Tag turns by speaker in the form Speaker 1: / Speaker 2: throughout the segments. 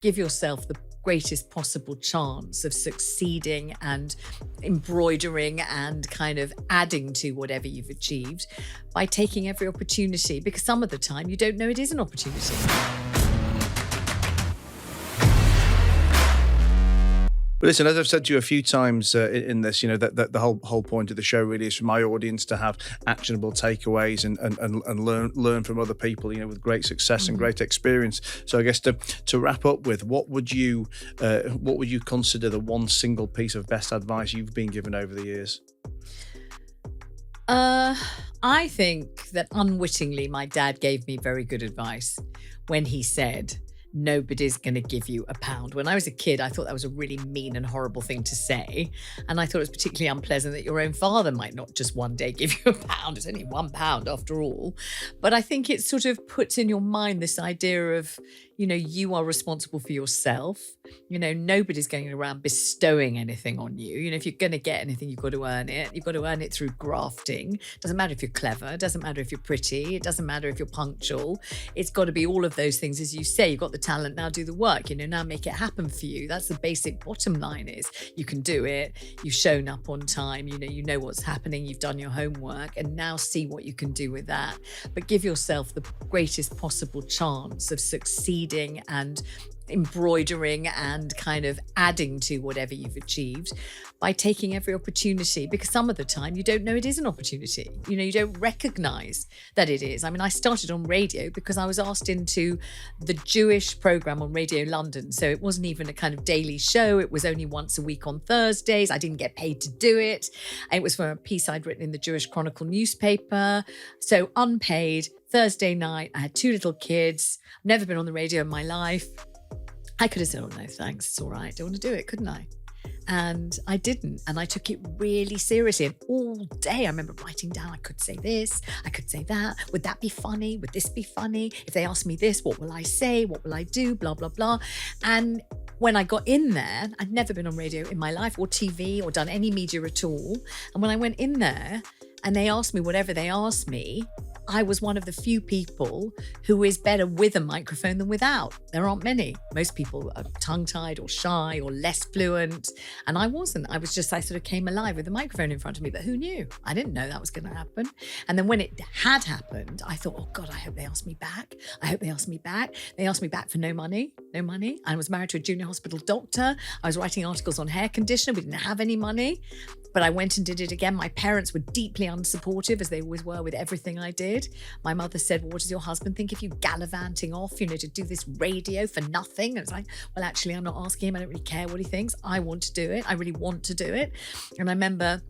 Speaker 1: give yourself the greatest possible chance of succeeding and embroidering and kind of adding to whatever you've achieved by taking every opportunity, because some of the time you don't know it is an opportunity.
Speaker 2: But listen, as I've said to you a few times in this, that the whole point of the show really is for my audience to have actionable takeaways and learn from other people, with great success and great experience. So I guess to wrap up with, what would you consider the one single piece of best advice you've been given over the years?
Speaker 1: I think that unwittingly my dad gave me very good advice when he said, nobody's going to give you £1. When I was a kid, I thought that was a really mean and horrible thing to say. And I thought it was particularly unpleasant that your own father might not just one day give you £1. It's only £1 after all. But I think it sort of puts in your mind this idea of, you are responsible for yourself. Nobody's going around bestowing anything on you. If you're going to get anything, you've got to earn it. You've got to earn it through grafting. Doesn't matter if you're clever. It doesn't matter if you're pretty. It doesn't matter if you're punctual. It's got to be all of those things. As you say, you've got the talent, now do the work. Now make it happen for you. That's the basic bottom line is you can do it. You've shown up on time. You know what's happening. You've done your homework, and now see what you can do with that. But give yourself the greatest possible chance of succeeding and embroidering and kind of adding to whatever you've achieved by taking every opportunity, because some of the time you don't know it is an opportunity. You don't recognize that it is. I started on radio because I was asked into the Jewish program on Radio London. So it wasn't even a kind of daily show. It was only once a week on Thursdays. I didn't get paid to do it. It was for a piece I'd written in the Jewish Chronicle newspaper. So unpaid, Thursday night. I had 2 little kids. I've never been on the radio in my life. I could have said, oh, no, thanks. It's all right. Don't want to do it, couldn't I? And I didn't. And I took it really seriously. And all day I remember writing down, I could say this, I could say that. Would that be funny? Would this be funny? If they ask me this, what will I say? What will I do? Blah, blah, blah. And when I got in there, I'd never been on radio in my life or TV or done any media at all. And when I went in there and they asked me whatever they asked me, I was one of the few people who is better with a microphone than without. There aren't many. Most people are tongue-tied or shy or less fluent. And I wasn't. I sort of came alive with a microphone in front of me, but who knew? I didn't know that was going to happen. And then when it had happened, I thought, oh God, I hope they ask me back. I hope they ask me back. They asked me back for no money. I was married to a junior hospital doctor. I was writing articles on hair conditioner. We didn't have any money. But I went and did it again. My parents were deeply unsupportive, as they always were with everything I did. My mother said, well, what does your husband think of you gallivanting off, to do this radio for nothing? And it's like, well, actually, I'm not asking him. I don't really care what he thinks. I want to do it. I really want to do it. And I remember,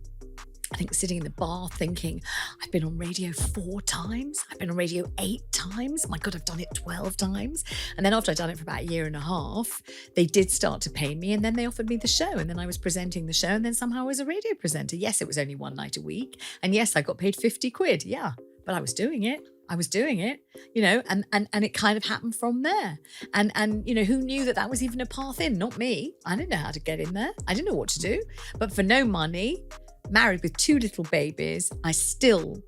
Speaker 1: I think, sitting in the bar thinking, I've been on radio 4 times. I've been on radio 8 times. My God, I've done it 12 times. And then after I'd done it for about 1.5 years, they did start to pay me. And then they offered me the show. And then I was presenting the show. And then somehow I was a radio presenter. Yes, it was only one night a week. And yes, I got paid 50 quid. Yeah, but I was doing it. and it kind of happened from there. And who knew that was even a path in? Not me. I didn't know how to get in there. I didn't know what to do. But for no money, married with 2 little babies, I still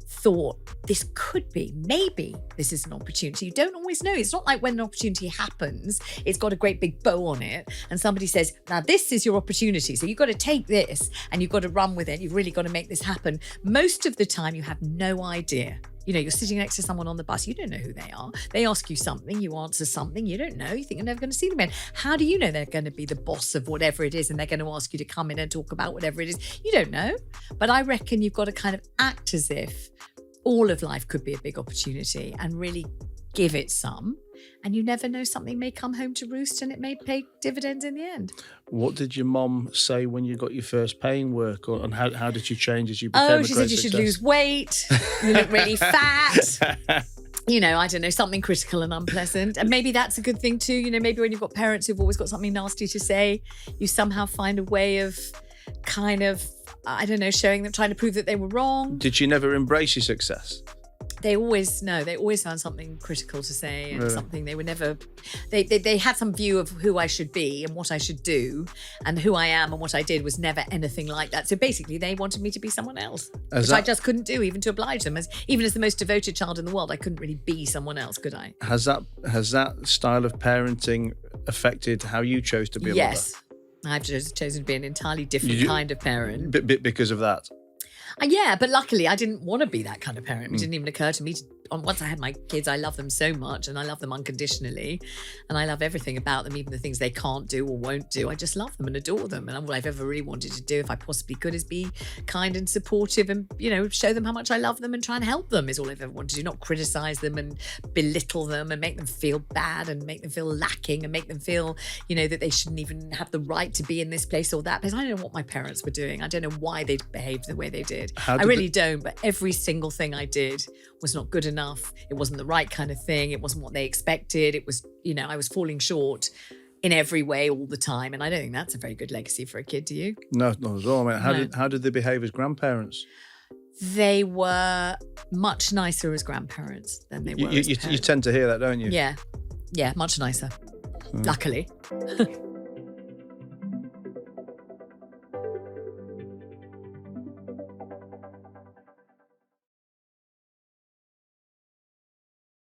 Speaker 1: thought this could be, maybe this is an opportunity. You don't always know. It's not like when an opportunity happens, it's got a great big bow on it and somebody says, now this is your opportunity. So you've got to take this and you've got to run with it. You've really got to make this happen. Most of the time you have no idea. You're sitting next to someone on the bus. You don't know who they are. They ask you something. You answer something. You don't know. You think you're never going to see them again. How do you know they're going to be the boss of whatever it is and they're going to ask you to come in and talk about whatever it is? You don't know. But I reckon you've got to kind of act as if all of life could be a big opportunity and really give it some. And you never know, something may come home to roost and it may pay dividends in the end.
Speaker 2: What did your mom say when you got your first paying work, and how did you change as you became a great success?
Speaker 1: She said you should lose weight, you look really fat. I don't know, something critical and unpleasant. And maybe that's a good thing too. Maybe when you've got parents who've always got something nasty to say, you somehow find a way of kind of, showing them, trying to prove that they were wrong.
Speaker 2: Did you never embrace your success?
Speaker 1: They always found something critical to say, and
Speaker 2: Really?
Speaker 1: something they were never. They had some view of who I should be and what I should do, and who I am and what I did was never anything like that. So basically, they wanted me to be someone else, which I just couldn't do, even to oblige them. Even as the most devoted child in the world, I couldn't really be someone else, could I?
Speaker 2: Has that style of parenting affected how you chose to be a mother?
Speaker 1: Yes, I've chosen to be an entirely different kind of parent.
Speaker 2: Because of that.
Speaker 1: Yeah, but luckily I didn't want to be that kind of parent. It didn't even occur to me once I had my kids, I love them so much, and I love them unconditionally, and I love everything about them, even the things they can't do or won't do. I just love them and adore them. And all I've ever really wanted to do, if I possibly could, is be kind and supportive and, show them how much I love them and try and help them is all I've ever wanted to do. Not criticize them and belittle them and make them feel bad and make them feel lacking and make them feel, that they shouldn't even have the right to be in this place or that place. I don't know what my parents were doing. I don't know why they behaved the way they did. I really don't. But every single thing I did was not good enough. It wasn't the right kind of thing. It wasn't what they expected. It was, I was falling short in every way all the time. And I don't think that's a very good legacy for a kid, do you?
Speaker 2: No, not at all. I mean, how did they behave as grandparents?
Speaker 1: They were much nicer as grandparents than they were as parents.
Speaker 2: You tend to hear that, don't you?
Speaker 1: Yeah, much nicer. Luckily.